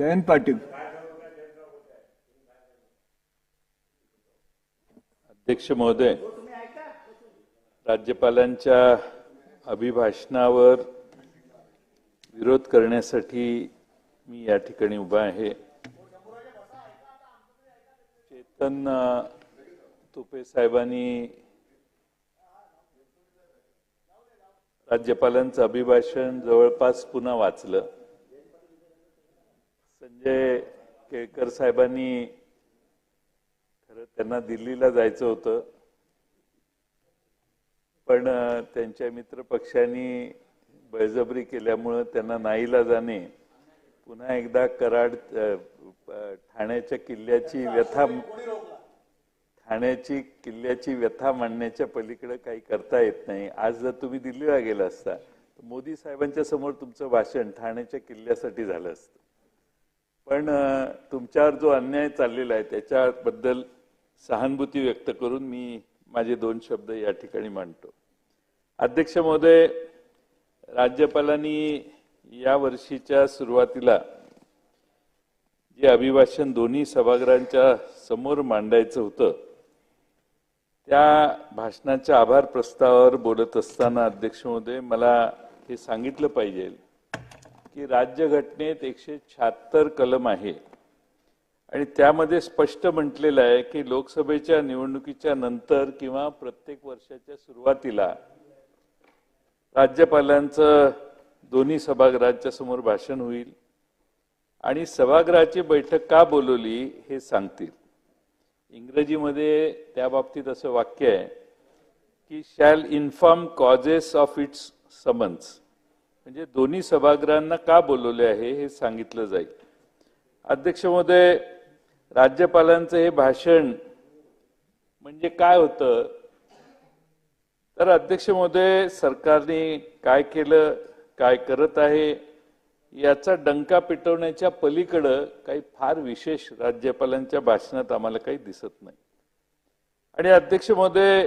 जयंत पाटील. अध्यक्ष महोदय, राज्यपालांच्या अभिभाषणावर विरोध करण्यासाठी मी या ठिकाणी उभा आहे. चेतन तुपे साहेबांनी राज्यपालांचं अभिभाषण जवळपास पुन्हा वाचलं. संजय केळकर साहेबांनी खरं त्यांना दिल्लीला जायचं होतं, पण त्यांच्या मित्र पक्षांनी बळजबरी केल्यामुळे त्यांना नाईलाजाने पुन्हा एकदा कराड ठाण्याच्या किल्ल्याची व्यथा मांडण्याच्या पलीकडे काही करता येत नाही. आज जर तुम्ही दिल्लीला गेला असता तर मोदी साहेबांच्या समोर तुमचं भाषण ठाण्याच्या किल्ल्यासाठी झालं असतं. पण तुमच्यावर जो अन्याय चाललेला आहे त्याच्याबद्दल सहानुभूती व्यक्त करून मी माझे 2 शब्द या ठिकाणी मांडतो. अध्यक्ष महोदय, राज्यपालांनी या वर्षीच्या सुरुवातीला जे अभिभाषण दोन्ही सभागृहांच्या समोर मांडायचं होतं त्या भाषणाच्या आभार प्रस्तावावर बोलत असताना अध्यक्ष महोदय मला हे सांगितलं पाहिजे की राज्यघटनेत 176 कलम आहे आणि त्यामध्ये स्पष्ट म्हटलेलं आहे की लोकसभेच्या निवडणुकीच्या नंतर किंवा प्रत्येक वर्षाच्या सुरुवातीला राज्यपालांचं दोन्ही सभागृहांच्या समोर भाषण होईल आणि सभागृहाची बैठक का बोलवली हे सांगतील. इंग्रजीमध्ये त्या बाबतीत असं वाक्य आहे की shall inform causes of its summons, म्हणजे दोन्ही सभागृहांना का बोलवले आहे हे सांगितलं जाईल. अध्यक्ष महोदय, राज्यपालांचं हे भाषण म्हणजे काय होतं तर अध्यक्ष महोदय, सरकारने काय केलं, काय करत आहे याचा डंका पिटवण्याच्या पलीकडं काही फार विशेष राज्यपालांच्या भाषणात आम्हाला काही दिसत नाही. आणि अध्यक्ष महोदय,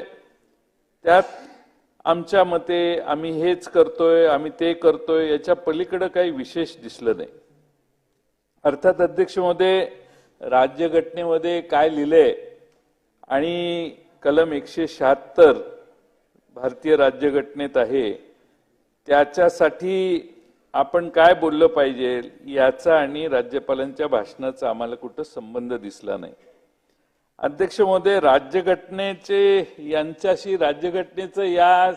त्यात आमच्या मते आम्ही हेच करतोय, आम्ही ते करतोय याच्या पलीकडं काही विशेष दिसलं नाही. अर्थात अध्यक्ष महोदय, राज्यघटनेमध्ये काय लिहिलंय आणि कलम 176 भारतीय राज्यघटनेत आहे त्याच्यासाठी आपण काय बोललं पाहिजे याचा आणि राज्यपालांच्या भाषणाचा आम्हाला कुठं संबंध दिसला नाही. अध्यक्ष महोदय, राज्यघटनेचं या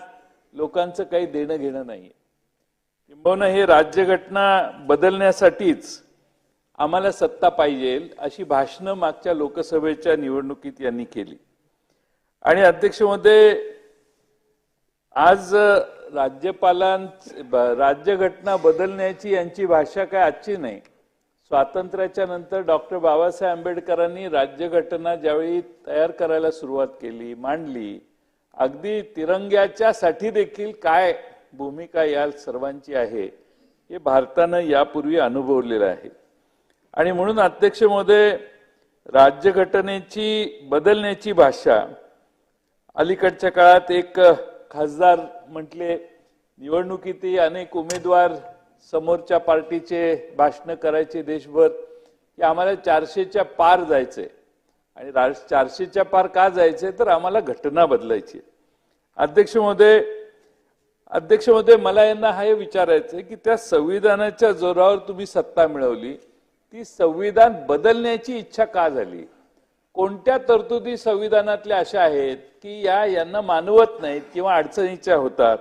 लोकांचं काही देणं घेणं नाहीये. किंबहुना हे राज्यघटना बदलण्यासाठीच आम्हाला सत्ता पाहिजे अशी भाषणं मागच्या लोकसभेच्या निवडणुकीत यांनी केली. आणि अध्यक्ष महोदय, आज राज्यघटना बदलण्याची यांची भाषा काय आजची नाही. स्वातंत्र्याच्या नंतर डॉक्टर बाबासाहेब आंबेडकरांनी राज्यघटना ज्यावेळी तयार करायला सुरुवात केली, मांडली, अगदी तिरंग्याच्या साठी देखील काय भूमिका या सर्वांची आहे हे भारतानं यापूर्वी अनुभवलेलं आहे. आणि म्हणून अध्यक्ष महोदय, राज्यघटनेची बदलण्याची भाषा अलीकडच्या काळात एक खासदार म्हटले, निवडणुकीतही अनेक उमेदवार समोरच्या पार्टीचे भाषण करायचे देशभर की आम्हाला 400च्या पार जायचंय. आणि 400च्या पार का जायचंय तर आम्हाला घटना बदलायची. अध्यक्ष महोदय, मला यांना हे विचारायचंय की त्या संविधानाच्या जोरावर तुम्ही सत्ता मिळवली, ती संविधान बदलण्याची इच्छा का झाली? कोणत्या तरतुदी संविधानातल्या अशा आहेत की यांना मानवत नाहीत किंवा अडचणीच्या होतात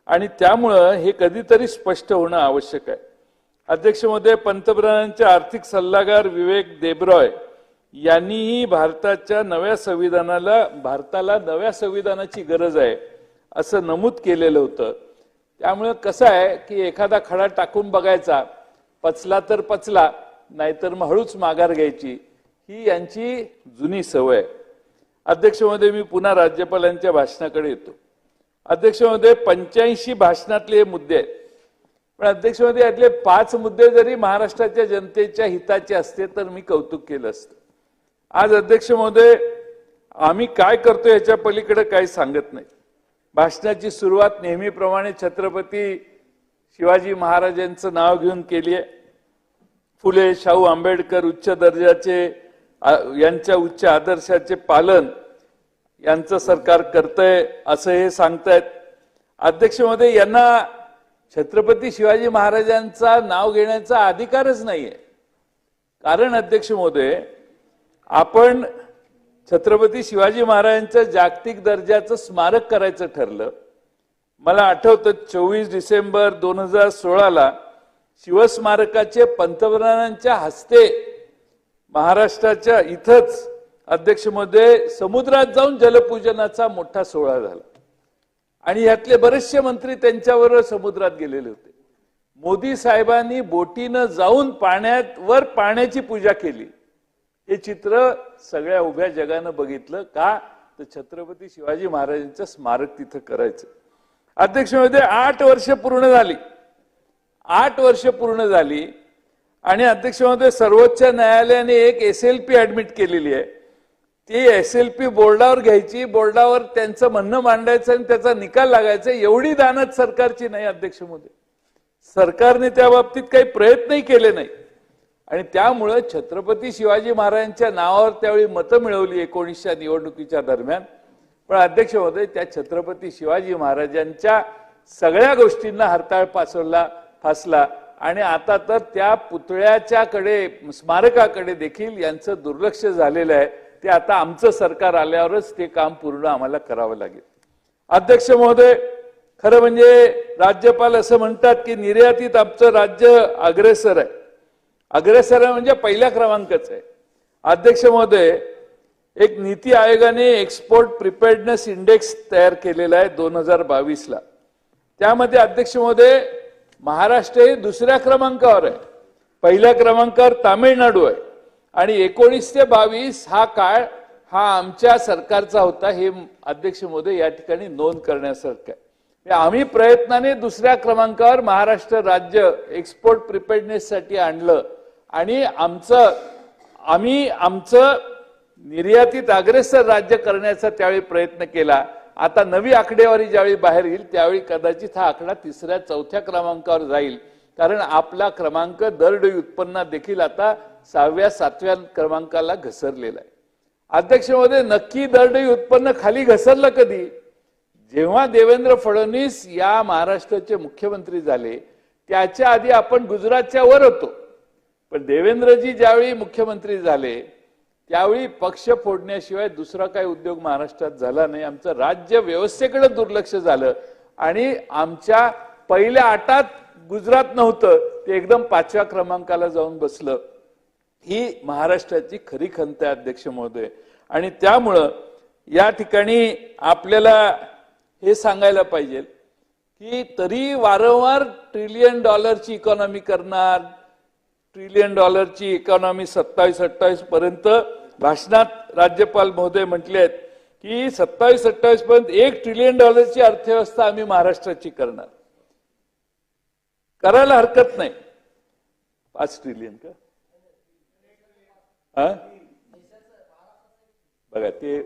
आणि त्यामुळं हे कधीतरी स्पष्ट होणं आवश्यक आहे. अध्यक्ष महोदय, पंतप्रधानांचे आर्थिक सल्लागार विवेक देबरॉय यांनीही भारताला नव्या संविधानाची गरज आहे असं नमूद केलेलं होतं. त्यामुळे कसं आहे की एखादा खडा टाकून बघायचा, पचला तर पचला, नाहीतर मग हळूच माघार घ्यायची, ही यांची जुनी सवय आहे. अध्यक्ष महोदय, मी पुन्हा राज्यपालांच्या भाषणाकडे येतो. अध्यक्ष महोदय, 85 भाषणातले हे मुद्दे आहेत, पण अध्यक्ष महोदय यातले 5 मुद्दे जरी महाराष्ट्राच्या जनतेच्या हिताचे असते तर मी कौतुक केलं असतं. आज अध्यक्ष महोदय, आम्ही काय करतो याच्या पलीकडे काही सांगत नाही. भाषणाची सुरुवात नेहमीप्रमाणे छत्रपती शिवाजी महाराजांचं नाव घेऊन केली आहे. फुले शाहू आंबेडकर उच्च दर्जाचे यांच्या उच्च आदर्शाचे पालन यांचं सरकार करतंय असं हे सांगतायत. अध्यक्ष महोदय, यांना छत्रपती शिवाजी महाराजांचा नाव घेण्याचा अधिकारच नाहीये. कारण अध्यक्ष महोदय, आपण छत्रपती शिवाजी महाराजांच्या जागतिक दर्जाचं स्मारक करायचं ठरलं. मला आठवतं 24 डिसेंबर 2016 शिवस्मारकाचे पंतप्रधानांच्या हस्ते महाराष्ट्राच्या इथंच अध्यक्ष महोदय समुद्रात जाऊन जलपूजनाचा मोठा सोहळा झाला आणि यातले बरेचसे मंत्री त्यांच्यावर समुद्रात गेलेले होते. मोदी साहेबांनी बोटीनं जाऊन पाण्याची पूजा केली. हे चित्र सगळ्या उभ्या जगानं बघितलं. का तर छत्रपती शिवाजी महाराजांचं स्मारक तिथं करायचं. अध्यक्ष महोदय, 8 वर्ष पूर्ण झाली. 8 वर्ष पूर्ण झाली आणि अध्यक्ष महोदय, सर्वोच्च न्यायालयाने एक SLP ऍडमिट केलेली आहे. ती SLP बोर्डावर घ्यायची, बोर्डावर त्यांचं म्हणणं मांडायचं आणि त्याचा निकाल लागायचा. एवढी दानत सरकारची नाही अध्यक्ष महोदय. सरकारने त्या बाबतीत काही प्रयत्नही केले नाही आणि त्यामुळे छत्रपती शिवाजी महाराजांच्या नावावर त्यावेळी मतं मिळवली 19च्या निवडणुकीच्या दरम्यान. पण अध्यक्ष महोदय, त्या छत्रपती शिवाजी महाराजांच्या सगळ्या गोष्टींना हरताळ फासला आणि आता तर त्या पुतळ्याच्याकडे स्मारकाकडे देखील यांचं दुर्लक्ष झालेलं आहे. ते आता आमचं सरकार आल्यावरच ते काम पूर्ण आम्हाला करावं लागेल. अध्यक्ष महोदय, खरं म्हणजे राज्यपाल असं म्हणतात की निर्यातीत आमचं राज्य अग्रेसर आहे. अग्रेसर आहे म्हणजे पहिल्या क्रमांकाच आहे. अध्यक्ष महोदय, एक नीती आयोगाने एक्सपोर्ट प्रिपेअर्डनेस इंडेक्स तयार केलेला आहे 2022ला. त्यामध्ये अध्यक्ष महोदय महाराष्ट्र हे दुसऱ्या क्रमांकावर आहे. पहिल्या क्रमांकावर तामिळनाडू आहे आणि 19 ते 22 हा काळ हा आमच्या सरकारचा होता. हे अध्यक्ष महोदय या ठिकाणी नोंद करण्यासारखं आहे. आम्ही प्रयत्नाने दुसऱ्या क्रमांकावर महाराष्ट्र राज्य एक्सपोर्ट प्रिपेअर्डनेस साठी आणलं आणि आम्ही आमचं निर्यातीत अग्रेसर राज्य करण्याचा त्यावेळी प्रयत्न केला. आता नवी आकडेवारी ज्यावेळी बाहेर येईल त्यावेळी कदाचित हा आकडा 3ऱ्या 4थ्या क्रमांकावर जाईल. कारण आपला क्रमांक दरडोई उत्पन्नात देखील आता 6व्या 7व्या क्रमांकाला घसरलेला आहे. अध्यक्ष महोदय, नक्की दरडोई उत्पन्न खाली घसरलं कधी? जेव्हा देवेंद्र फडणवीस या महाराष्ट्राचे मुख्यमंत्री झाले त्याच्या आधी आपण गुजरातच्या वर होतो. पण देवेंद्रजी ज्यावेळी मुख्यमंत्री झाले त्यावेळी पक्ष फोडण्याशिवाय दुसरा काही उद्योग महाराष्ट्रात झाला नाही. आमचं राज्य व्यवस्थेकडे दुर्लक्ष झालं आणि आमच्या पहिल्या 8त गुजरात नव्हतं, ते एकदम 5व्या क्रमांकाला जाऊन बसलं. ही महाराष्ट्राची खरी खंत आहे अध्यक्ष महोदय. आणि त्यामुळं या ठिकाणी आपल्याला हे सांगायला पाहिजे की तरी वारंवार $1 ट्रिलियन इकॉनॉमी करणार, $1 ट्रिलियन इकॉनॉमी 27-28 पर्यंत भाषणात राज्यपाल महोदय म्हटले आहेत की 27-28 पर्यंत $1 ट्रिलियन अर्थव्यवस्था आम्ही महाराष्ट्राची करणार. करायला हरकत नाही. 5 ट्रिलियन का? बघा ते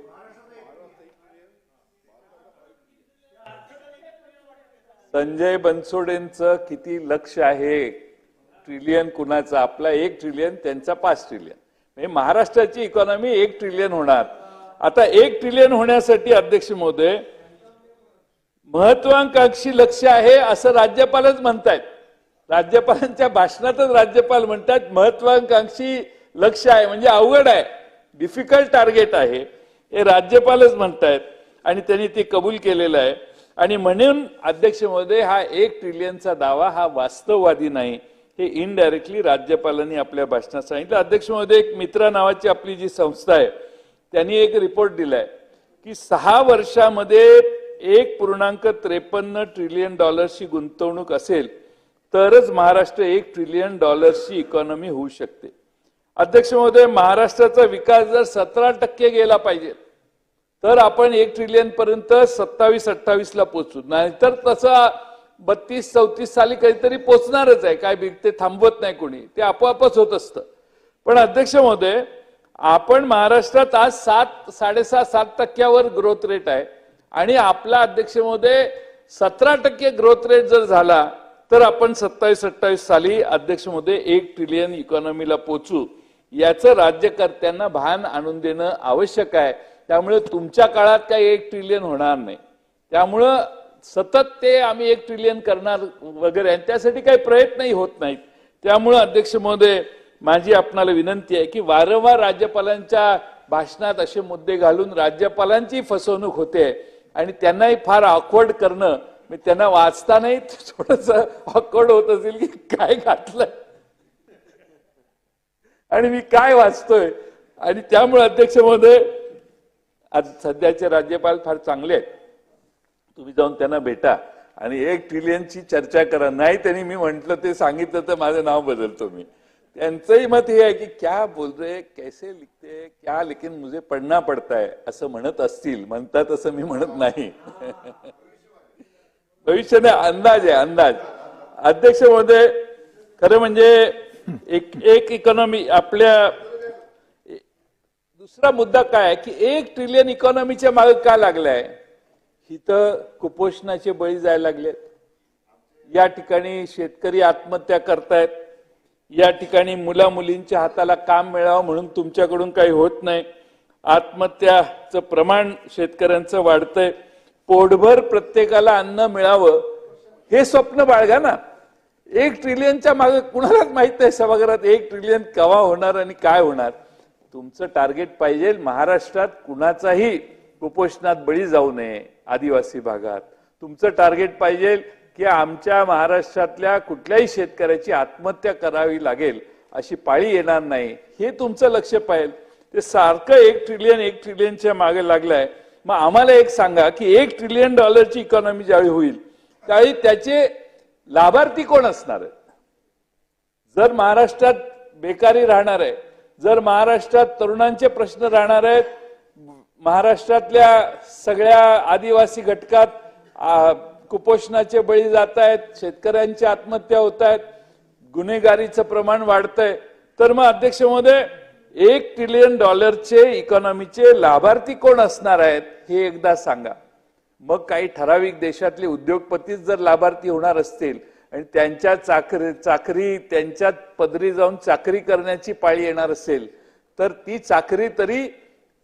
संजय बनसोडेंचं किती लक्ष आहे ट्रिलियन कुणाचा? आपला 1 ट्रिलियन, त्यांचा 5 ट्रिलियन. म्हणजे महाराष्ट्राची इकॉनॉमी 1 ट्रिलियन होणार. आता 1 ट्रिलियन होण्यासाठी अध्यक्ष महोदय महत्वाकांक्षी लक्ष आहे असं राज्यपालच म्हणतायत. राज्यपालांच्या भाषणातच राज्यपाल म्हणतात महत्वाकांक्षी लक्ष आहे म्हणजे अवघड आहे, डिफिकल्ट टार्गेट आहे, हे राज्यपालच म्हणतायत आणि त्यांनी ते कबूल केलेलं आहे. आणि म्हणून अध्यक्ष महोदय हा 1 ट्रिलियनचा दावा हा वास्तववादी नाही, हे इनडायरेक्टली राज्यपालांनी आपल्या भाषणात सांगितलं. अध्यक्ष महोदय, एक मित्रा नावाची आपली जी संस्था आहे त्यांनी एक रिपोर्ट दिलाय की 6 वर्षामध्ये $1.53 ट्रिलियन गुंतवणूक असेल तरच महाराष्ट्र $1 ट्रिलियन इकॉनॉमी होऊ शकते. अध्यक्ष महोदय, महाराष्ट्राचा विकास जर 17% गेला पाहिजे तर आपण 1 ट्रिलियन पर्यंत 27-28ला पोहोचू, नाहीतर तसं 32-34 साली काहीतरी पोहोचणारच आहे. काय ते थांबवत नाही कोणी, ते आपोआपच होत असतं. पण अध्यक्ष महोदय, आपण महाराष्ट्रात आज 7-7.5% ग्रोथ रेट आहे आणि आपला अध्यक्ष महोदय 17% ग्रोथ रेट जर झाला तर आपण 27-28 साली अध्यक्ष महोदय 1 ट्रिलियन इकॉनॉमीला पोहोचू, याचं राज्यकर्त्यांना भान आणून देणं आवश्यक आहे. त्यामुळे तुमच्या काळात काही 1 ट्रिलियन होणार नाही. त्यामुळं सतत ते आम्ही 1 ट्रिलियन करणार वगैरे आणि त्यासाठी काही प्रयत्नही होत नाहीत. त्यामुळे अध्यक्ष महोदय माझी आपणाला विनंती आहे की वारंवार राज्यपालांच्या भाषणात असे मुद्दे घालून राज्यपालांची फसवणूक होते आणि त्यांनाही फार ऑकवर्ड करणं, मी त्यांना वाचतानाही थोडस ऑकवर्ड होत असेल की काय घातलंय आणि मी काय वाचतोय. आणि त्यामुळे अध्यक्ष महोदय आज सध्याचे राज्यपाल फार चांगले आहेत, तुम्ही जाऊन त्यांना भेटा आणि 1 ट्रिलियनची चर्चा करा. नाही त्यांनी मी म्हंटल ते सांगितलं तर माझं नाव बदलतो मी. त्यांचंही मत हे आहे की क्या बोल रहे, कैसे लिखते क्या, लेकिन मुझे पढ़ना पड़ता है असं म्हणत असतील, म्हणतात असं मी म्हणत नाही. भविष्याने अंदाज आहे, अंदाज. अध्यक्ष महोदय खरं म्हणजे एक इकॉनॉमी आपल्या दुसरा मुद्दा काय आहे की 1 ट्रिलियन इकॉनॉमीच्या मागे का लागलाय. इथं कुपोषणाचे बळी जायला लागलेत, या ठिकाणी शेतकरी आत्महत्या करतायत, या ठिकाणी मुला मुलींच्या हाताला काम मिळावं म्हणून तुमच्याकडून काही होत नाही, आत्महत्याचं प्रमाण शेतकऱ्यांचं वाढतंय. पोटभर प्रत्येकाला अन्न मिळावं हे स्वप्न बाळगा ना. 1 ट्रिलियनच्या मागे कुणालाच माहित नाही सभागृहात 1 ट्रिलियन केव्हा होणार आणि काय होणार. तुमचं टार्गेट पाहिजे महाराष्ट्रात कुणाचाही कुपोषणात बळी जाऊ नये आदिवासी भागात. तुमचं टार्गेट पाहिजे की आमच्या महाराष्ट्रातल्या कुठल्याही शेतकऱ्याची आत्महत्या करावी लागेल अशी पाळी येणार नाही, हे तुमचं लक्ष पाहिजे. ते सारखं 1 ट्रिलियनच्या मागे लागलंय. मग आम्हाला एक सांगा की $1 ट्रिलियन इकॉनॉमी ज्यावेळी होईल त्यावेळी त्याचे लाभार्थी कोण असणार आहेत. जर महाराष्ट्रात बेकारी राहणार आहे, जर महाराष्ट्रात तरुणांचे प्रश्न राहणार आहेत, महाराष्ट्रातल्या सगळ्या आदिवासी घटकात कुपोषणाचे बळी जात आहेत, शेतकऱ्यांच्या आत्महत्या होत आहेत, गुन्हेगारीचं प्रमाण वाढतंय, तर मग अध्यक्ष महोदय $1 ट्रिलियन इकॉनॉमीचे लाभार्थी कोण असणार आहेत हे एकदा सांगा. मग काही ठराविक देशातले उद्योगपतीच जर लाभार्थी होणार असतील आणि त्यांच्या चाकरी त्यांच्यात पदरी जाऊन चाकरी करण्याची पाळी येणार असेल तर ती चाकरी तरी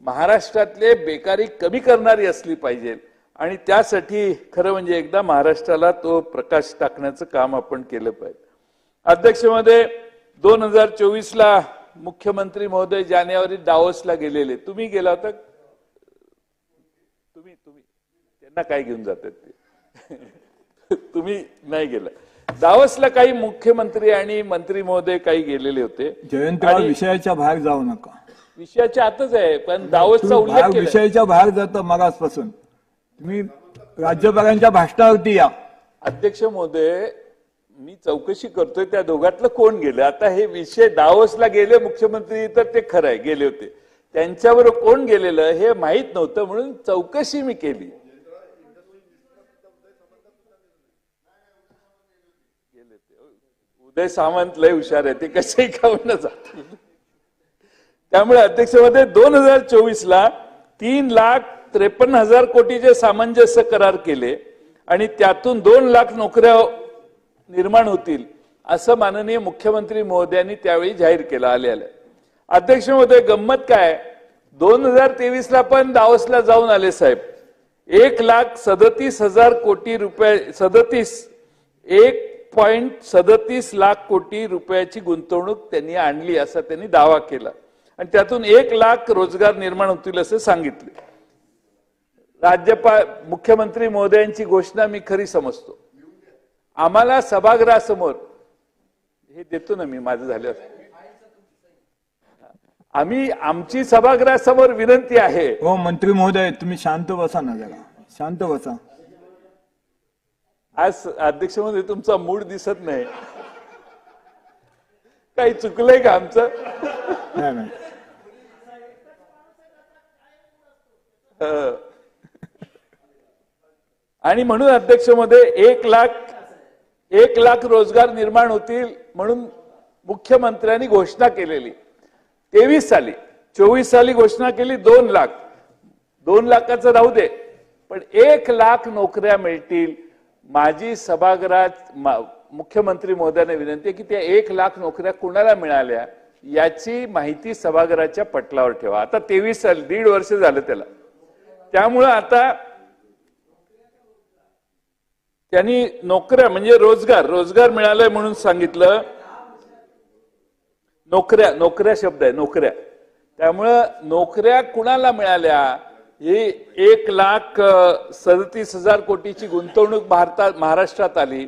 महाराष्ट्रातले बेकारी कमी करणारी असली पाहिजे. आणि त्यासाठी खरं म्हणजे एकदा महाराष्ट्राला तो प्रकाश टाकण्याचं काम आपण केलं पाहिजे. अध्यक्ष महोदय 2024ला मुख्यमंत्री महोदय जानेवारीत दावोसला गेलेले, तुम्ही गेला होता. तुम्ही त्यांना काय घेऊन जातात ते तुम्ही नाही गेला. दावोसला काही मुख्यमंत्री आणि मंत्री महोदय काही गेलेले होते. जयंतराव विषयाच्या बाहेर जाऊ नका. विषयाच्या आतच आहे पण दावोसचा उल्लेख केला. विषयाच्या बाहेर जातो मगासपासून. तुम्ही राज्यपालांच्या भाषणावरती या. अध्यक्ष महोदय मी चौकशी करतोय त्या दोघातलं कोण गेलं. आता हे विषय दावोसला गेले मुख्यमंत्री तर ते खरं आहे गेले होते, त्यांच्यावर कोण गेलेलं हे माहित नव्हतं म्हणून चौकशी मी केली. उदय सामंत लय हुशार आहे, ते कसेही खाऊन जातील. त्यामुळे अध्यक्ष महोदय 2024ला 3,53,000 कोटीचे सामंजस्य करार केले आणि त्यातून 2 लाख नोकऱ्या निर्माण होतील असं माननीय मुख्यमंत्री महोदयांनी त्यावेळी जाहीर केलं आलेलं. अध्यक्ष महोदय गंमत काय, 2023ला पण दावोसला जाऊन आले साहेब. 1,37,000 कोटी रुपये 1.37 लाख कोटी रुपयाची गुंतवणूक त्यांनी आणली असा त्यांनी दावा केला आणि त्यातून 1 लाख रोजगार निर्माण होतील असे सांगितले. राज्यपाल मुख्यमंत्री महोदयांची घोषणा मी खरी समजतो. आम्हाला सभागृहासमोर हे देतो ना मी माझं झालं. आमची सभागृहासमोर विनंती आहे. हो मंत्री महोदय तुम्ही शांत बसा ना जरा, शांत बसा. आज अध्यक्ष महोदय तुमचा मूड दिसत नाही, काही चुकलंय का आमचं. नाही आणि म्हणून अध्यक्ष महोदय 1 लाख रोजगार निर्माण होतील म्हणून मुख्यमंत्र्यांनी घोषणा केलेली 23 साली. 24 साली घोषणा केली 2 लाख. 2 लाखाचं राहू दे पण 1 लाख नोकऱ्या मिळतील. माझी सभागृहात मुख्यमंत्री महोदयांना विनंती आहे की त्या 1,00,000 नोकऱ्या कुणाला मिळाल्या याची माहिती सभागृहाच्या पटलावर ठेवा. आता 23 साल 1.5 वर्ष झालं त्याला. त्यामुळं आता त्यांनी नोकऱ्या म्हणजे रोजगार मिळालाय म्हणून सांगितलं. नोकऱ्या शब्द आहे, नोकऱ्या. त्यामुळं नोकऱ्या कुणाला मिळाल्या हे 1,37,000 कोटीची गुंतवणूक महाराष्ट्रात आली.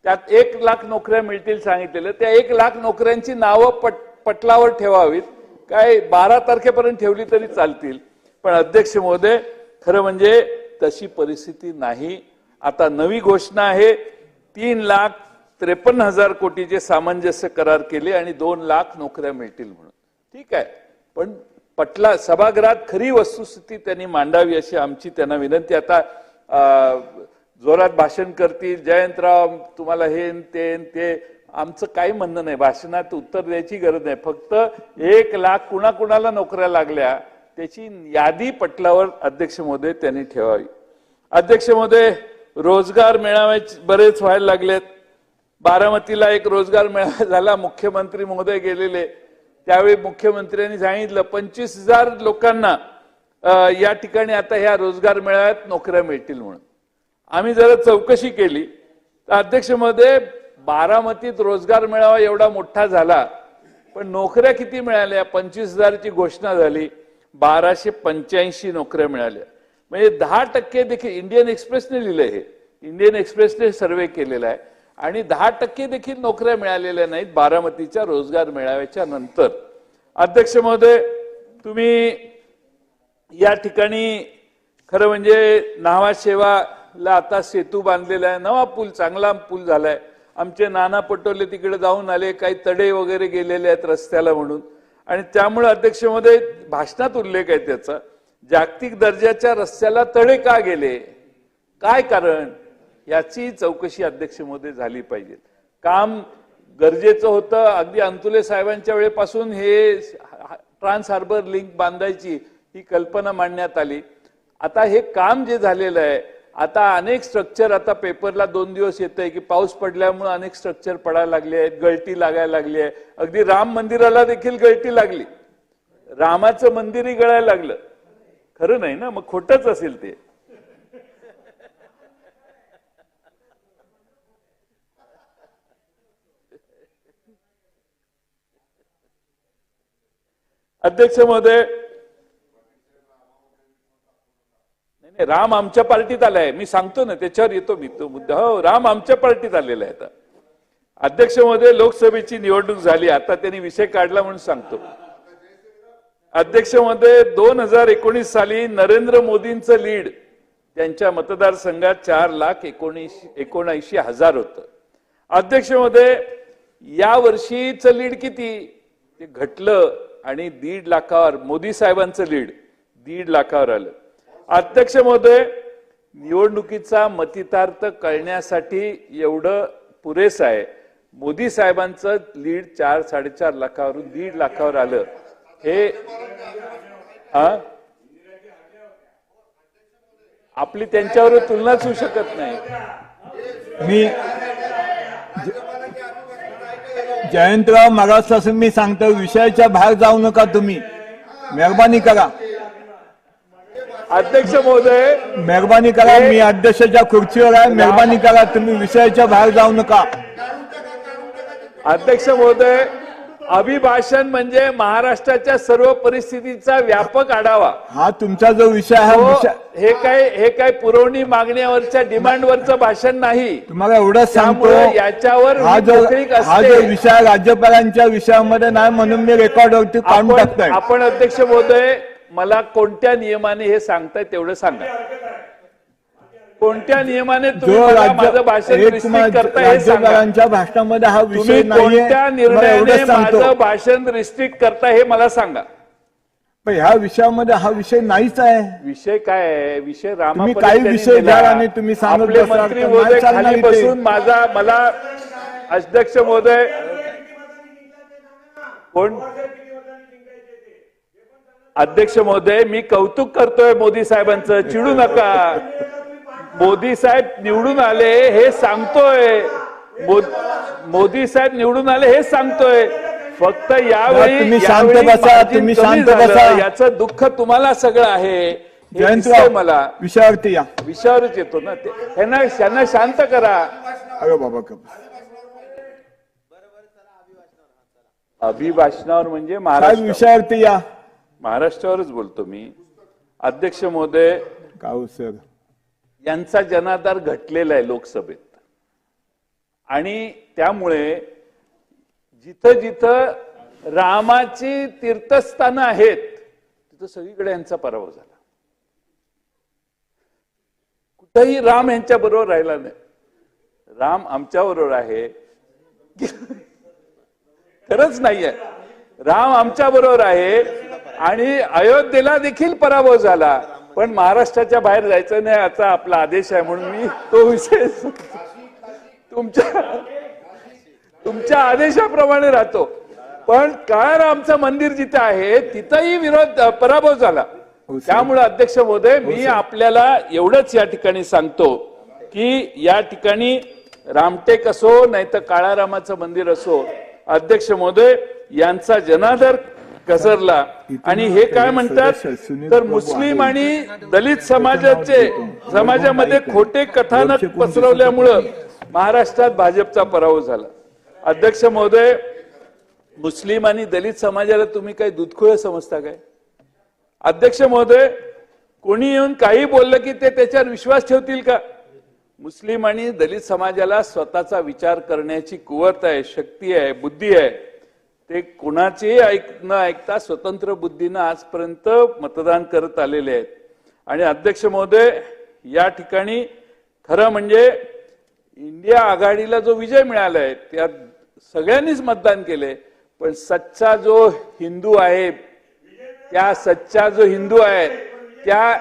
त्यात 1,00,000 नोकऱ्या मिळतील सांगितलेलं. त्या 1,00,000 नोकऱ्यांची नावं पटलावर ठेवावीत. काय 12 तारखेपर्यंत ठेवली तरी चालतील. पण अध्यक्ष महोदय खरं म्हणजे तशी परिस्थिती नाही. आता नवी घोषणा आहे 3,53,000 कोटीचे सामंजस्य करार केले आणि 2,00,000 नोकऱ्या मिळतील म्हणून. ठीक आहे, पण सभागृहात खरी वस्तुस्थिती त्यांनी मांडावी अशी आमची त्यांना विनंती. आता जोरात भाषण करतील, जयंतराव तुम्हाला हे ते आमचं काही म्हणणं नाही. भाषणात उत्तर द्यायची गरज नाही. फक्त 1,00,000 कुणाकुणाला नोकऱ्या लागल्या त्याची यादी पटलावर अध्यक्ष महोदय त्यांनी ठेवावी. अध्यक्ष महोदय रोजगार मेळावे बरेच व्हायला लागलेत. बारामतीला एक रोजगार मेळावा झाला. मुख्यमंत्री महोदय गेलेले. त्यावेळी मुख्यमंत्र्यांनी सांगितलं 25,000 लोकांना या ठिकाणी आता ह्या रोजगार मेळाव्यात नोकऱ्या मिळतील म्हणून. आम्ही जरा चौकशी केली तर अध्यक्ष महोदय बारामतीत रोजगार मेळावा एवढा मोठा झाला पण नोकऱ्या किती मिळाल्या? 25,000ची घोषणा झाली, 1,285 नोकऱ्या मिळाल्या. म्हणजे 10% देखील इंडियन एक्सप्रेसने लिहिलंय हे. इंडियन एक्सप्रेसने सर्वे केलेला आहे आणि 10% देखील नोकऱ्या मिळालेल्या नाहीत बारामतीच्या रोजगार मेळाव्याच्या नंतर. अध्यक्ष महोदय तुम्ही या ठिकाणी खरं म्हणजे नावाशेवाला आता सेतू बांधलेला आहे, नवा पूल, चांगला पूल झालाय. आमचे नाना पटोले तिकडे जाऊन आले, काही तडे वगैरे गेलेले आहेत रस्त्याला म्हणून. आणि त्यामुळे अध्यक्ष महोदय भाषणात उल्लेख आहे त्याचा, जागतिक दर्जाच्या रस्त्याला तडे का गेले, काय कारण, याची चौकशी अध्यक्ष महोदय झाली पाहिजे. काम गरजेचं होतं. अगदी अंतुले साहेबांच्या वेळेपासून हे ट्रान्स हार्बर लिंक बांधायची ही कल्पना मांडण्यात आली. आता हे काम जे झालेलं आहे, आता अनेक स्ट्रक्चर आता पेपरला 2 दिवस येत आहे की पाऊस पडल्यामुळे अनेक स्ट्रक्चर पडायला लागले आहेत, गळती लागायला लागली आहे. अगदी राम मंदिराला देखील गळती लागली. रामाचं मंदिरही गळायला लागलं. खरं नाही ना, मग खोटच असेल ते. अध्यक्ष महोदय नाही, राम आमच्या पार्टीत आलाय. मी सांगतो ना, त्याच्यावर येतो मी तो मुद्दा. हो, राम आमच्या पार्टीत आलेला आहे. आता अध्यक्ष महोदय लोकसभेची निवडणूक झाली, आता त्यांनी विषय काढला म्हणून सांगतो. अध्यक्ष महोदय 2019 साली नरेंद्र मोदींचं लीड त्यांच्या मतदारसंघात 4,79,000 होतं. अध्यक्ष महोदय या वर्षीचं लीड किती? ते घटलं आणि 1.5 लाखावर मोदी साहेबांचं लीड 1.5 लाखावर आलं. अध्यक्ष महोदय निवडणुकीचा मतितार्थ कळण्यासाठी एवढं पुरेसं आहे. मोदी साहेबांचं लीड 4-4.5 लाखावरून 1.5 लाखावर आलं. हे आपली त्यांच्यावर तुलनाच होऊ शकत नाही. मी जयंतराव मागासपासून मी सांगतो, विषयाच्या बाहेर जाऊ नका तुम्ही, मेहरबानी करा. अध्यक्ष महोदय मेहरबानी करा, मी अध्यक्षाच्या खुर्चीवर आहे, मेहरबानी करा, तुम्ही विषयाच्या बाहेर जाऊ नका. अध्यक्ष महोदय अभिभाषण म्हणजे महाराष्ट्राच्या सर्व परिस्थितीचा व्यापक आढावा. हा तुमचा जो विषय आहे, हे काय पुरवणी मागण्यावरच्या डिमांडवरचं भाषण नाही. तुम्हाला एवढंच सांगतो, याच्यावर हा जो विषय राज्यपालांच्या विषयामध्ये नाही म्हणून मी रेकॉर्डवरती काढून टाकतोय. आपण अध्यक्ष महोदय मला कोणत्या नियमाने हे सांगताय तेवढं सांगा. कोणत्या नियमाने तुम्ही माझं भाषण रिस्ट्रिक्ट करताय हे सांगा. भाषणामध्ये हा विषय तुम्ही कोणत्या निर्णयाने माझं भाषण रिस्ट्रिक्ट करताय हे मला सांगा. पण ह्या विषयामध्ये हा विषय नाहीच आहे. विषय काय आहे? विषय तुम्ही काही विषय घ्या आणि तुम्ही सांगत आपले मंत्री महोदय खाली बसून मला अध्यक्ष महोदय कोण अध्यक्ष महोदय मी कौतुक करतोय मोदी साहेबांचं, चिडू नका. मोदी साहेब निवडून आले हे सांगतोय. मोदी साहेब निवडून आले हेच सांगतोय. फक्त यावेळी तुम्ही शांत यावेळी बसा, margin तुम्ही कमी शांत झालं. बसा. याचं दुःख तुम्हाला सगळं आहे हे दिसतंय जयंतराव मला. विषयावरती या. विषयावरच येतो ना ते. त्यांना शांत करा. अरे बाबा अभिभाषणावर म्हणजे साहेब महाराष्ट्र विषयावरती या. महाराष्ट्रावरच बोलतो मी. अध्यक्ष महोदय, काऊ सर यांचा जनाधार घटलेला आहे लोकसभेत आणि त्यामुळे जिथं जिथं रामाची तीर्थस्थानं आहेत तिथं सगळीकडे यांचा पराभव झाला. कुठंही राम यांच्या बरोबर राहिला नाही. राम आमच्या बरोबर आहे खरंच नाहीये. राम आमच्या बरोबर आहे आणि अयोध्येला देखील पराभव झाला. पण महाराष्ट्राच्या बाहेर जायचं नाही याचा आपला आदेश आहे म्हणून मी तो विषय तुमच्या आदेशाप्रमाणे राहतो. पण काळारामचं मंदिर जिथे आहे तिथंही पराभव झाला. त्यामुळे अध्यक्ष महोदय मी आपल्याला एवढंच या ठिकाणी सांगतो की या ठिकाणी रामटेक असो नाही तर काळारामाचं मंदिर असो, अध्यक्ष महोदय यांचा जनाधार घसरला. आणि हे काय म्हणतात तर मुस्लिम आणि दलित समाजामध्ये खोटे कथानक पसरवल्यामुळं महाराष्ट्रात भाजपचा पराभव झाला. अध्यक्ष महोदय, मुस्लिम आणि दलित समाजाला तुम्ही काही दुधखोळ समजता काय? अध्यक्ष महोदय, कोणी येऊन काही बोललं की ते त्याच्यावर विश्वास ठेवतील का? मुस्लिम आणि दलित समाजाला स्वतःचा विचार करण्याची कुवत आहे, शक्ती आहे, बुद्धी आहे. ते कोणाचेही न ऐकता स्वतंत्र बुद्धीनं आजपर्यंत मतदान करत आलेले आहेत. आणि अध्यक्ष महोदय, या ठिकाणी खरं म्हणजे इंडिया आघाडीला जो विजय मिळाला आहे त्यात सगळ्यांनीच मतदान केले. पण सच्चा जो हिंदू आहे त्या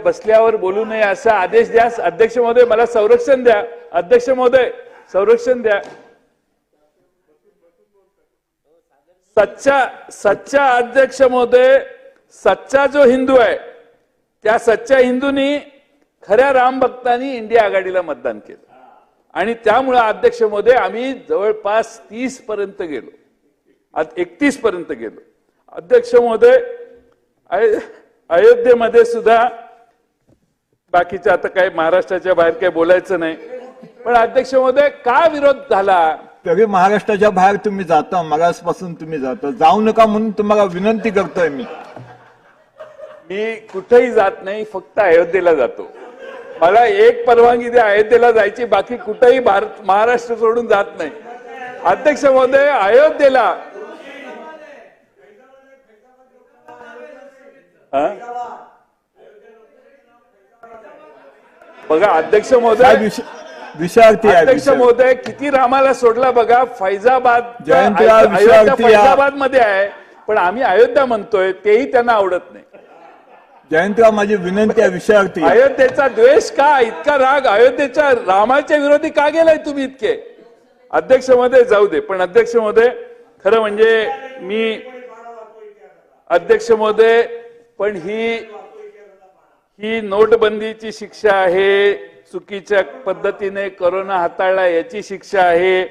बसल्यावर बोलू नये असा आदेश द्या. अध्यक्ष महोदय मला संरक्षण द्या. अध्यक्ष महोदय संरक्षण द्या. सच्चा अध्यक्ष महोदय, सच्चा जो हिंदू आहे त्या सच्च्या हिंदूंनी खऱ्या राम भक्तांनी इंडिया आघाडीला मतदान केलं आणि त्यामुळे अध्यक्ष महोदय आम्ही जवळपास 30 पर्यंत गेलो, 31 पर्यंत गेलो. अध्यक्ष महोदय, अयोध्येमध्ये सुद्धा बाकीच्या आता काय महाराष्ट्राच्या बाहेर काय बोलायचं नाही. पण अध्यक्ष महोदय का विरोध झाला? तरी महाराष्ट्राच्या बाहेर तुम्ही जाता, मगासपासून तुम्ही जाता, जाऊ नका म्हणून तुम्हाला विनंती करतोय मी. कुठेही जात नाही, फक्त अयोध्येला जातो. मला एक परवानगी द्या अयोध्येला जायची, बाकी कुठेही महाराष्ट्र सोडून जात नाही. अध्यक्ष महोदय, अयोध्येला बघा अध्यक्ष महोदय, विषयार्थी अध्यक्ष महोदय किती रामाला सोडला बघा. फैजाबाद फैजाबाद मध्ये आहे पण आम्ही अयोध्या म्हणतोय तेही त्यांना आवडत नाही. जयंतराव माझी विनंती आहे विषयार्थी. अयोध्येचा द्वेष का, इतका राग अयोध्येच्या रामाच्या विरोधी का गेलाय तुम्ही इतके? अध्यक्ष महोदय जाऊ दे. पण अध्यक्ष महोदय खरं म्हणजे मी अध्यक्ष महोदय पण ही नोटबंदीची शिक्षा आहे, चुकीच्या पद्धतीने कोरोना हाताळला याची शिक्षा आहे.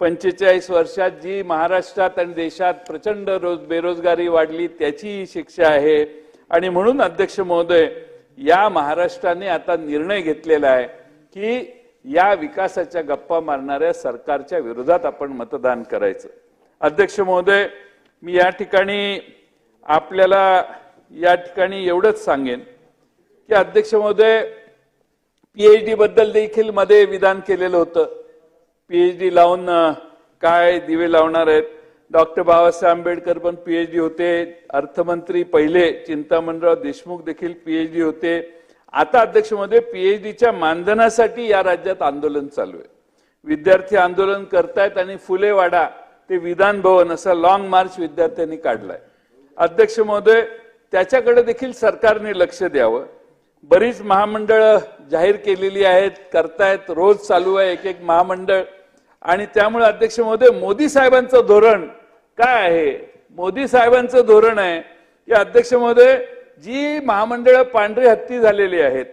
45 वर्षात जी महाराष्ट्रात आणि देशात प्रचंड बेरोजगारी वाढली त्याची शिक्षा आहे. आणि म्हणून अध्यक्ष महोदय या महाराष्ट्राने आता निर्णय घेतलेला आहे की या विकासाच्या गप्पा मारणाऱ्या सरकारच्या विरोधात आपण मतदान करायचं. अध्यक्ष महोदय, मी या ठिकाणी आपल्याला एवढंच सांगेन की अध्यक्ष महोदय पीएचडी बद्दल देखील मध्ये विधान केलेलं होतं. पीएचडी लावून काय दिवे लावणार आहेत. डॉक्टर बाबासाहेब आंबेडकर पण पीएचडी होते. अर्थमंत्री पहिले चिंतामणराव देशमुख देखील पीएचडी होते. आता अध्यक्ष महोदय पीएचडीच्या मानधनासाठी या राज्यात आंदोलन चालू आहे. विद्यार्थी आंदोलन करतायत आणि फुलेवाडा ते विधान भवन असा लॉंग मार्च विद्यार्थ्यांनी काढलाय. अध्यक्ष महोदय त्याच्याकडे देखील सरकारने लक्ष द्यावं. बरीच महामंडळ जाहीर केलेली आहेत, करतायत, रोज चालू आहे एक महामंडळ. आणि त्यामुळे अध्यक्ष महोदय मोदी साहेबांचं धोरण काय आहे? मोदी साहेबांचं धोरण आहे की अध्यक्ष महोदय जी महामंडळ पांढरी हत्ती झालेली आहेत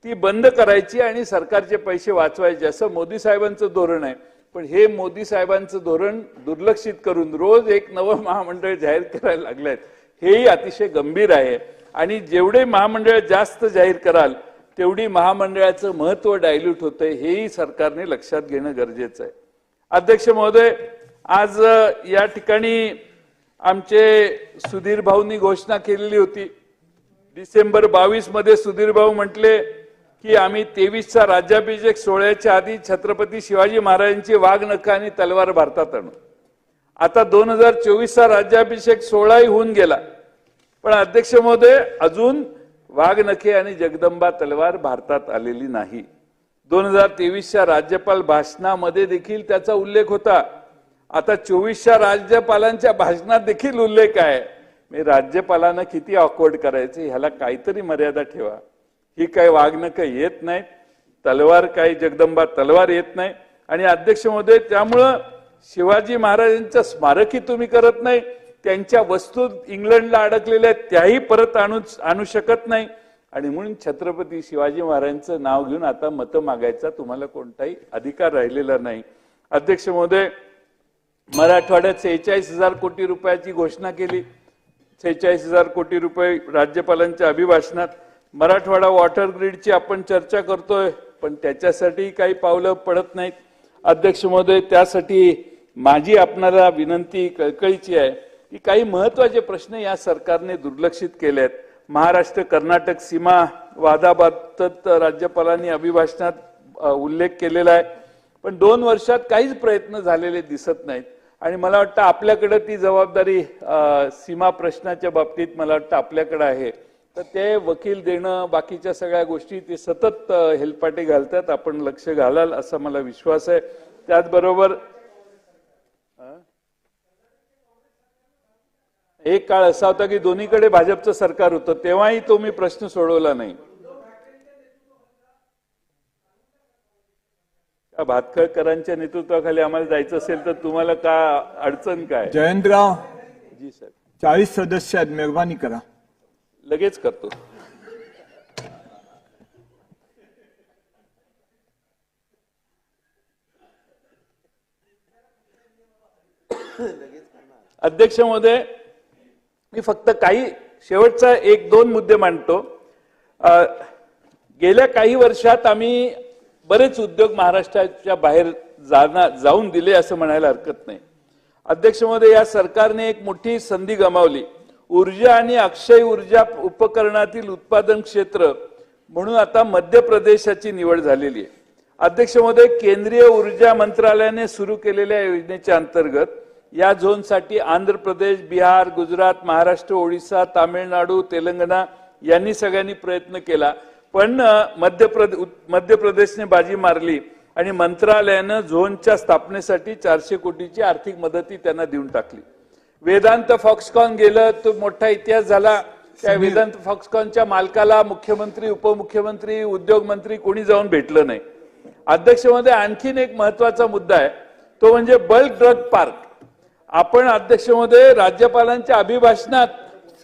ती बंद करायची आणि सरकारचे पैसे वाचवायचे असं मोदी साहेबांचं धोरण आहे. पण हे मोदी साहेबांचं धोरण दुर्लक्षित करून रोज एक नवं महामंडळ जाहीर करायला लागलेत, हेही अतिशय गंभीर आहे. आणि जेवढे महामंडळ जास्त जाहीर कराल तेवढी महामंडळाचं महत्व डायल्यूट होतंय, हेही सरकारने लक्षात घेणं गरजेचं आहे. अध्यक्ष महोदय, आज या ठिकाणी आमचे सुधीर भाऊंनी घोषणा केलेली होती. डिसेंबर 22 मध्ये सुधीर भाऊ म्हटले की आम्ही 23चा राज्याभिषेक सोहळ्याच्या आधी छत्रपती शिवाजी महाराजांची वाघ नखं आणि तलवार भारतात आणू. आता 2024चा राज्याभिषेक सोहळाही होऊन गेला, पण अध्यक्ष महोदय अजून वाघ नखे आणि जगदंबा तलवार भारतात आलेली नाही. 2023च्या राज्यपाल भाषणामध्ये देखील त्याचा उल्लेख होता. आता 24च्या राज्यपालांच्या भाषणात देखील उल्लेख आहे. मी राज्यपालांना किती ऑकवर्ड करायचे, ह्याला काहीतरी मर्यादा ठेवा. ही काय वाघ नखं येत नाहीत, तलवार काय जगदंबा तलवार येत नाही. आणि अध्यक्ष महोदय, त्यामुळं शिवाजी महाराजांचं स्मारकही तुम्ही करत नाही, त्यांच्या वस्तू इंग्लंडला अडकलेल्या त्याही परत आणू शकत नाही. आणि म्हणून छत्रपती शिवाजी महाराजांचं नाव घेऊन आता मतं मागायचा तुम्हाला कोणताही अधिकार राहिलेला नाही. अध्यक्ष महोदय, मराठवाड्यात 46,000 कोटी रुपयाची घोषणा केली. 46,000 कोटी रुपये राज्यपालांच्या अभिभाषणात. मराठवाडा वॉटर ग्रीडची आपण चर्चा करतोय, पण त्याच्यासाठी काही पावलं पडत नाहीत. अध्यक्ष महोदय, त्यासाठी माझी आपणाला विनंती कळकळीची आहे की काही महत्वाचे प्रश्न या सरकारने दुर्लक्षित केले आहेत. महाराष्ट्र कर्नाटक सीमा वादाबाबत राज्यपालांनी अभिभाषणात उल्लेख केलेला आहे, पण 2 वर्षात काहीच प्रयत्न झालेले दिसत नाहीत. आणि मला वाटतं आपल्याकडे ती जबाबदारी सीमा प्रश्नाच्या बाबतीत मला वाटतं आपल्याकडे आहे. तर ते वकील देणं, बाकीच्या सगळ्या गोष्टी ते सतत हेलपाटे घालतात. आपण लक्ष घालाल असा मला विश्वास आहे. त्याचबरोबर एक काळ असा होता की दोन्हीकडे भाजपचं सरकार होतं, तेव्हाही तो मी प्रश्न सोडवला नाही. भातखळकरांच्या नेतृत्वाखाली आम्हाला जायचं असेल तर तुम्हाला का अडचण काय? जयंतराव, जी साहेब, 40 सदस्य आहेत, मेहरबानी करा. लगेच करतो. अध्यक्ष महोदय, मी फक्त काही शेवटचा 1-2 मुद्दे मांडतो. गेल्या काही वर्षात आम्ही बरेच उद्योग महाराष्ट्राच्या बाहेर जाऊन दिले असं म्हणायला हरकत नाही. अध्यक्ष महोदय, या सरकारने एक मोठी संधी गमावली. ऊर्जा आणि अक्षय ऊर्जा उपकरणातील उत्पादन क्षेत्र म्हणून आता मध्य प्रदेशाची निवड झालेली आहे. अध्यक्ष महोदय, केंद्रीय ऊर्जा मंत्रालयाने सुरू केलेल्या योजनेच्या अंतर्गत या झोनसाठी आंध्र प्रदेश, बिहार, गुजरात, महाराष्ट्र, ओडिशा, तामिळनाडू, तेलंगणा यांनी सगळ्यांनी प्रयत्न केला, पण मध्य प्रदेशने बाजी मारली आणि मंत्रालयानं झोनच्या स्थापनेसाठी 400 कोटीची आर्थिक मदतही त्यांना देऊन टाकली. वेदांत फॉक्सकॉन गेलं, तो मोठा इतिहास झाला. त्या वेदांत फॉक्सकॉनच्या मालकाला मुख्यमंत्री, उपमुख्यमंत्री, उद्योग मंत्री कोणी जाऊन भेटलं नाही. अध्यक्ष महोदय, आणखीन एक महत्वाचा मुद्दा आहे, तो म्हणजे बल्क ड्रग पार्क. आपण अध्यक्ष महोदय राज्यपालांच्या अभिभाषणात,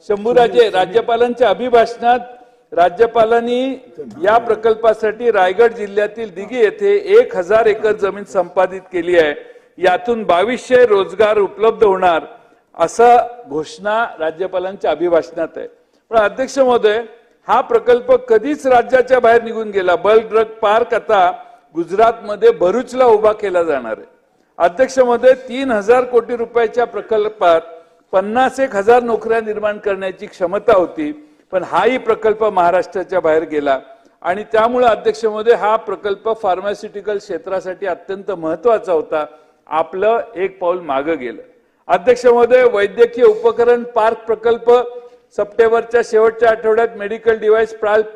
शंभूराजे, राज्यपालांच्या अभिभाषणात राज्यपालांनी या प्रकल्पासाठी रायगड जिल्ह्यातील दिघी येथे 1000 एकर जमीन संपादित केली आहे. यातून 2200 रोजगार उपलब्ध होणार असा घोषणा राज्यपालांच्या अभिभाषणात आहे. पण अध्यक्ष महोदय, हा प्रकल्प कधीच राज्याच्या बाहेर निघून गेला. बल्क ड्रग पार्क आता गुजरातमध्ये भरूचला उभा केला जाणार आहे. अध्यक्ष महोदय, 3000 कोटी रुपयाच्या प्रकल्पात 51,000 नोकऱ्या निर्माण करण्याची क्षमता होती, पण हाही प्रकल्प महाराष्ट्राच्या बाहेर गेला. आणि त्यामुळे अध्यक्ष महोदय, हा प्रकल्प फार्मास्युटिकल क्षेत्रासाठी अत्यंत महत्वाचा होता. आपलं एक पाऊल मागे गेलं. अध्यक्ष महोदय, वैद्यकीय उपकरण पार्क प्रकल्प सप्टेंबरच्या शेवटच्या आठवड्यात मेडिकल डिव्हाइस पार्क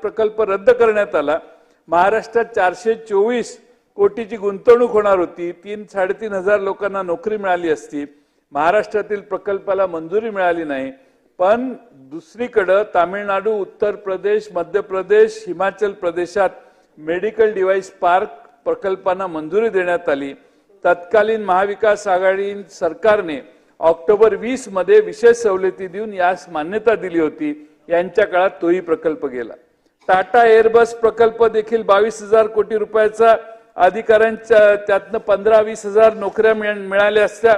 प्रकल्प रद्द करण्यात आला. महाराष्ट्रात 424 कोटीची गुंतवणूक होणार होती. 3-3.5 लोकांना नोकरी मिळाली असती. महाराष्ट्रातील प्रकल्पाला मंजुरी मिळाली नाही. पण दुसरीकडे तामिळनाडू, उत्तर प्रदेश, मध्य प्रदेश, हिमाचल प्रदेशात मेडिकल डिव्हाइस पार्क प्रकल्पांना मंजुरी देण्यात आली. तत्कालीन महाविकास आघाडी सरकारने ऑक्टोबर 20 मध्ये विशेष सवलती देऊन यास मान्यता दिली होती. यांच्या काळात तोही प्रकल्प गेला. टाटा एअरबस प्रकल्प देखील 22,000 कोटी रुपयाचा अधिकाऱ्यांच्या त्यातनं 15-20 हजार नोकऱ्या मिळाल्या असत्या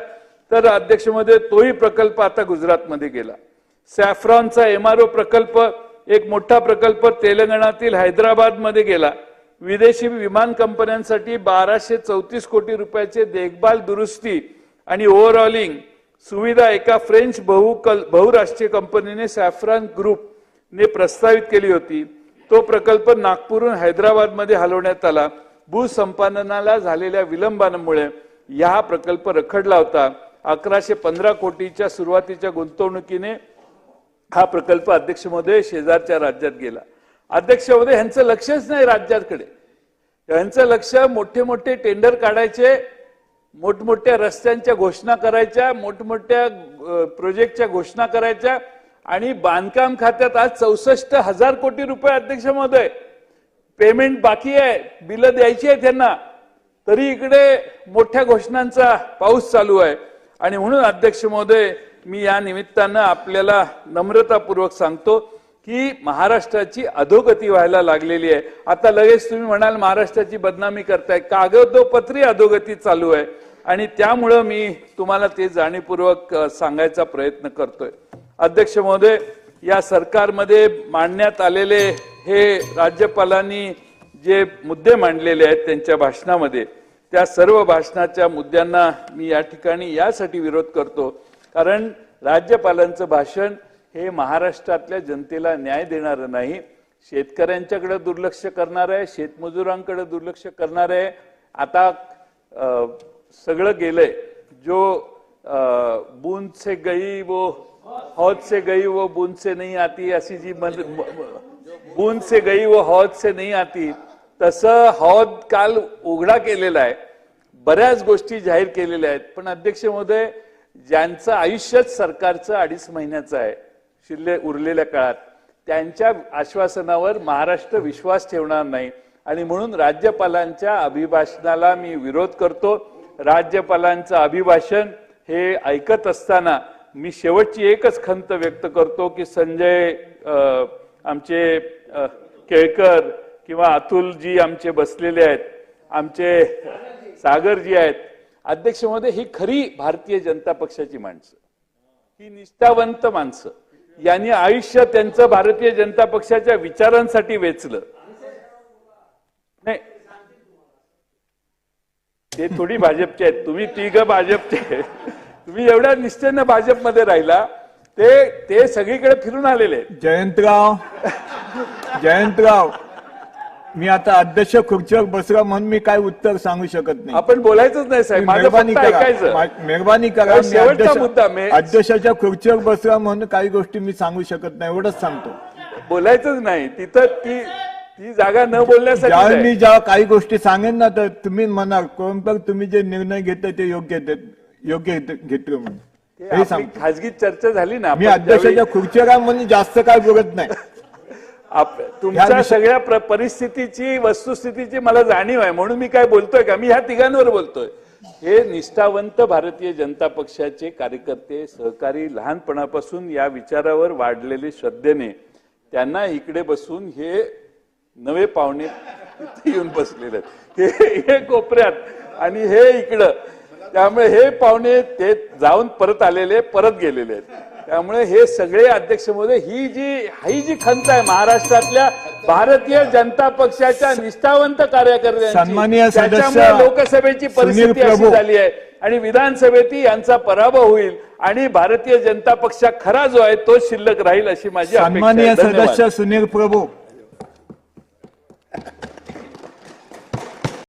तर अध्यक्ष महोदय तोही प्रकल्प आता गुजरातमध्ये गेला. सॅफ्रॉनचा MRO प्रकल्प एक मोठा प्रकल्प तेलंगणातील हैदराबाद मध्ये गेला. विदेशी विमान कंपन्यांसाठी 1234 कोटी रुपयाचे देखभाल दुरुस्ती आणि ओव्हरऑलिंग सुविधा एका फ्रेंच बहुराष्ट्रीय कंपनीने सॅफ्रॉन ग्रुपने प्रस्तावित केली होती. तो प्रकल्प नागपूरहून हैदराबाद मध्ये हलवण्यात आला. भूसंपादनाला झालेल्या विलंबामुळे हा प्रकल्प रखडला होता. 1115 कोटीच्या सुरुवातीच्या गुंतवणुकीने हा प्रकल्प अध्यक्ष महोदय शेजारच्या राज्यात गेला. अध्यक्ष महोदय यांचं लक्षच नाही राज्याकडे. यांचं लक्ष मोठे मोठे टेंडर काढायचे, मोठमोठ्या रस्त्यांच्या घोषणा करायच्या, मोठमोठ्या प्रोजेक्टच्या घोषणा करायच्या आणि बांधकाम खात्यात आज 64,000 कोटी रुपये अध्यक्ष महोदय पेमेंट बाकी आहे, बिलं द्यायची आहे त्यांना, तरी इकडे मोठ्या घोषणांचा पाऊस चालू आहे. आणि म्हणून अध्यक्ष महोदय मी या निमित्तानं आपल्याला नम्रतापूर्वक सांगतो की महाराष्ट्राची अधोगती व्हायला लागलेली आहे. आता लगेच तुम्ही म्हणाल महाराष्ट्राची बदनामी करताय, कागदोपत्री अधोगती चालू आहे आणि त्यामुळं मी तुम्हाला ते जाणीवपूर्वक सांगायचा प्रयत्न करतोय. अध्यक्ष महोदय, या सरकारमध्ये मांडण्यात आलेले हे राज्यपालांनी जे मुद्दे मांडलेले आहेत त्यांच्या भाषणामध्ये, त्या सर्व भाषणाच्या मुद्द्यांना मी या ठिकाणी यासाठी विरोध करतो कारण राज्यपालांचं भाषण हे महाराष्ट्रातल्या जनतेला न्याय देणारं नाही. शेतकऱ्यांच्याकडे दुर्लक्ष करणार आहे, शेतमजुरांकडे दुर्लक्ष करणार आहे. आता सगळं गेलंय. जो बूंद से गई वो हौद से गई वो बूंद से नहीं आती, अशी जी बूंद से गई वो हौद से नहीं आती, तसं हौद काल उघडा केलेला आहे. बऱ्याच गोष्टी जाहीर केलेल्या आहेत. पण अध्यक्ष महोदय, ज्यांचं आयुष्यच सरकारचं 2.5 महिन्याचं आहे उरलेल्या काळात, त्यांच्या आश्वासनावर महाराष्ट्र विश्वास ठेवणार नाही आणि म्हणून राज्यपालांच्या अभिभाषणाला मी विरोध करतो. राज्यपालांचं अभिभाषण हे ऐकत असताना मी शेवटची एकच खंत व्यक्त करतो की संजय आमचे केळकर किंवा अतुलजी आमचे बसलेले आहेत, आमचे सागरजी आहेत. अध्यक्ष महोदय, ही खरी भारतीय जनता पक्षाची माणसं, ही निष्ठावंत माणसं, यांनी आयुष्य त्यांचं भारतीय जनता पक्षाच्या विचारांसाठी वेचलं. नाही, ते थोडी भाजपचे आहेत, तुम्ही तिघ भाजपचे. तुम्ही एवढ्या निष्ठेनं भाजपमध्ये राहिला, ते सगळीकडे फिरून आलेले आहेत. जयंतराव, मी आता अध्यक्ष खुर्चीवर बसला म्हणून मी काय उत्तर सांगू शकत नाही. आपण बोलायचंच नाही साहेब, मेहरबानी करा. शेवटचा मुद्दा अध्यक्षाच्या खुर्चीवर बसला म्हणून काही गोष्टी मी सांगू शकत नाही, एवढंच सांगतो. बोलायचंच नाही तिथं, ती जागा न बोलण्यासाठी. मी ज्या काही गोष्टी सांगेन ना तर तुम्ही म्हणाल कोणतं तुम्ही जे निर्णय घेताय ते योग्य घेतलं म्हणून हे सांगतो. खाजगी चर्चा झाली ना, मी अध्यक्षाच्या खुर्चीवर म्हणून जास्त काय बोलत नाही. तुमच्या सगळ्या परिस्थितीची वस्तुस्थितीची मला जाणीव आहे म्हणून मी काय बोलतोय का, मी ह्या तिघांवर बोलतोय. हे निष्ठावंत भारतीय जनता पक्षाचे कार्यकर्ते, सहकारी, लहानपणापासून या विचारावर वाढलेले श्रद्धेने त्यांना इकडे बसून हे नवे पाहुणे येऊन बसलेले आहेत, हे कोपऱ्यात आणि हे इकडं. त्यामुळे हे पाहुणे ते जाऊन परत आलेले, परत गेलेले आहेत. त्यामुळे हे सगळे अध्यक्ष महोदय, ही जी खंत आहे महाराष्ट्रातल्या भारतीय जनता पक्षाच्या निष्ठावंत कार्यकर्त्यांची, त्याच्यामुळे लोकसभेची परिस्थिती अशी झाली आहे आणि विधानसभेत यांचा पराभव होईल आणि भारतीय जनता पक्ष खरा जो आहे तो शिल्लक राहील अशी माझी अपेक्षा आहे. सन्माननीय सदस्य सुनील प्रभू,